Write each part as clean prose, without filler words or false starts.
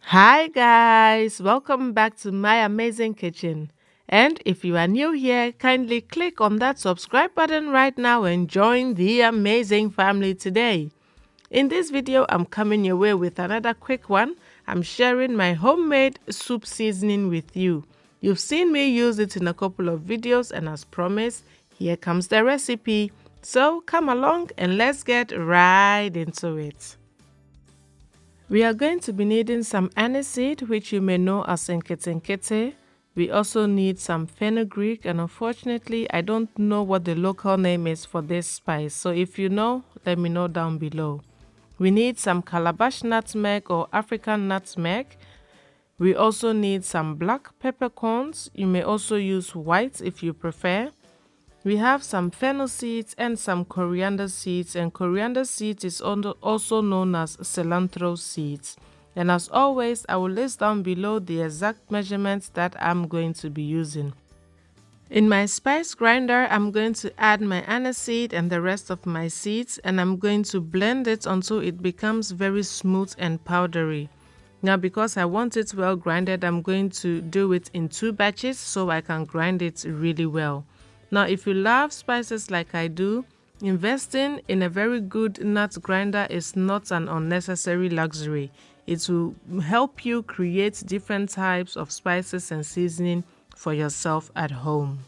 Hi guys, welcome back to my amazing kitchen. And if you are new here, kindly click on that subscribe button right now and join the amazing family today. In this video, I'm coming your way with another quick one. I'm sharing my homemade soup seasoning with you. You've seen me use it in a couple of videos, and as promised, here comes the recipe. So come along and let's get right into it. We are going to be needing some aniseed, which you may know as nkatenkwan. We also need some fenugreek, and unfortunately, I don't know what the local name is for this spice. So if you know, let me know down below. We need some calabash nutmeg or African nutmeg. We also need some black peppercorns. You may also use white if you prefer. We have some fennel seeds and some coriander seeds, and coriander seeds is also known as cilantro seeds. And as always, I will list down below the exact measurements that I'm going to be using. In my spice grinder, I'm going to add my aniseed and the rest of my seeds, and I'm going to blend it until it becomes very smooth and powdery. Now, because I want it well grinded, I'm going to do it in 2 batches so I can grind it really well. Now, if you love spices like I do, investing in a very good nut grinder is not an unnecessary luxury. It will help you create different types of spices and seasoning for yourself at home.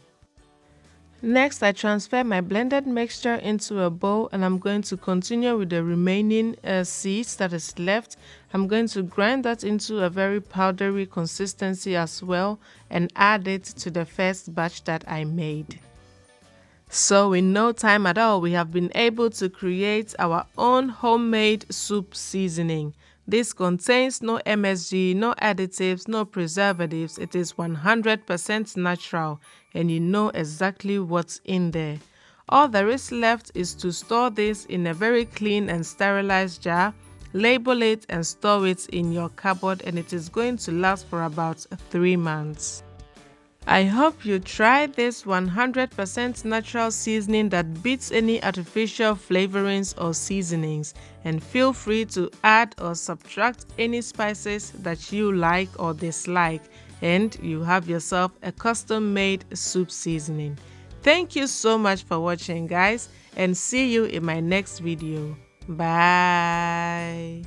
Next, I transfer my blended mixture into a bowl, and I'm going to continue with the remaining seeds that is left. I'm going to grind that into a very powdery consistency as well and add it to the first batch that I made. So in no time at all, we have been able to create our own homemade soup seasoning. This contains no MSG, no additives, no preservatives. It is 100% natural, and you know exactly what's in there. All there is left is to store this in a very clean and sterilized jar, label it and store it in your cupboard, and it is going to last for about 3 months. I hope you try this 100% natural seasoning that beats any artificial flavorings or seasonings, and feel free to add or subtract any spices that you like or dislike, and you have yourself a custom-made soup seasoning. Thank you so much for watching, guys, and see you in my next video. Bye.